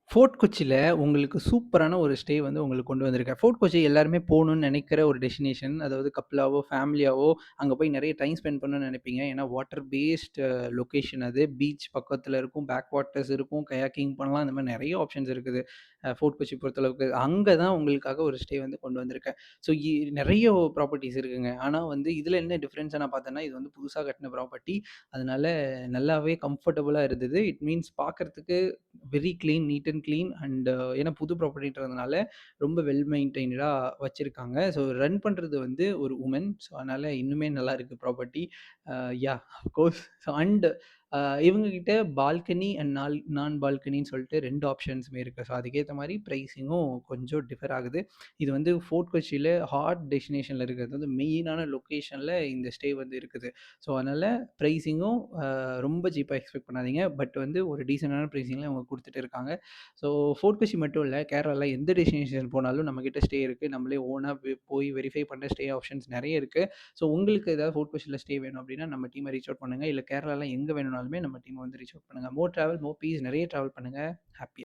Fort கொச்சில உங்களுக்கு சூப்பரான ஒரு ஸ்டே வந்து உங்களுக்கு கொண்டு வந்திருக்கேன். ஃபோர்ட் கொச்சி எல்லாருமே போணும்னு நெனைக்கிற ஒரு டெஸ்டினேஷன். அதாவது கப்புலாவோ, ஃபேமிலியாவோ அங்க போய் நெறைய டைம் ஸ்பெண்ட் பண்ணணும்னு நெனைப்பீங்க. ஏன்னா வாட்டர் பேஸ்ட் லொகேஷன் அது. பீச் பக்கத்துல இருக்கும், பேக் வாட்டர்ஸ் இருக்கும், கயாக்கிங் பண்ணலாம். இந்த மாரி நெறைய ஆப்ஷன்ஸ் இருக்குது. ஃபோர்ட் கொச்சி பொறுத்தளவுக்கு. அங்க தான் உங்களுக்காக ஒரு ஸ்டே வந்து கொண்டு வந்திருக்கேன். ஸோ நெறைய ப்ராப்பர்ட்டீஸ் இருக்குங்க. ஆனா வந்து இதுல என்ன டிஃபரன்ஸா நான் பார்த்தேன்னா, இது வந்து புதுசா கட்டுன ப்ராப்பர்ட்டி. அதனால நல்லாவே கம்ஃபர்டபுளா இருந்தது. இட் மீன்ஸ் பார்க்கறதுக்கு very clean, neat and clean and ஏன்னா புது ப்ராப்பர்ட்டின்றதுனால ரொம்ப வெல் மெயின்டெயின்டா வச்சிருக்காங்க. ஸோ ரன் பண்றது வந்து ஒரு வுமன். ஸோ அதனால இன்னுமே நல்லா இருக்கு property. Yeah of course. So and இவங்க கிட்ட பால்கனி அண்ட் நான் பால்கனின்னு சொல்லிட்டு 2 ஆப்ஷன்ஸுமே இருக்கு. ஸோ அதுக்கேத்த மாரி பிரைஸிங்கும் கொஞ்சம் டிஃபர் ஆகுது. இது வந்து ஃபோர்ட் கொச்சியில ஹாட் டெஸ்டினேஷன்ல இருக்கிறது வந்து மெயினான லொக்கேஷன்ல இந்த ஸ்டே வந்து இருக்குது. ஸோ அதனால பிரைஸிங்கும் ரொம்ப சீப்பா எக்ஸ்பெக்ட் பண்ணாதீங்க. பட் வந்து ஒரு டீசென்ட்டான பிரைஸிங்ல அவங்க குடுத்துட்டு இருக்காங்க. ஸோ ஃபோர்ட் கொச்சி மட்டும் இல்ல, கேரளால எந்த டெஸ்டினேஷன் போனாலும் நம்மகிட்ட ஸ்டே இருக்கு. நம்மளே ஓனா போய் வெரிஃபை பண்ண ஸ்டே ஆப்ஷன்ஸ் நெறைய இருக்கு. ஸோ உங்களுக்கு ஏதாவது ஃபோர்ட் கொச்சில ஸ்டே வேணும் அப்டின்னா, நம்ம டீம ரீச் அவுட் பண்ணுங்க. இல்ல கேரளால எங்க வேணும்னாலுமே நம்ம டீம வந்து ரீச் அவுட் பண்ணுங்க. மோர் டிராவல், மோர் பீஸ். நெறைய டிராவல் பண்ணுங்க. ஹேப்பி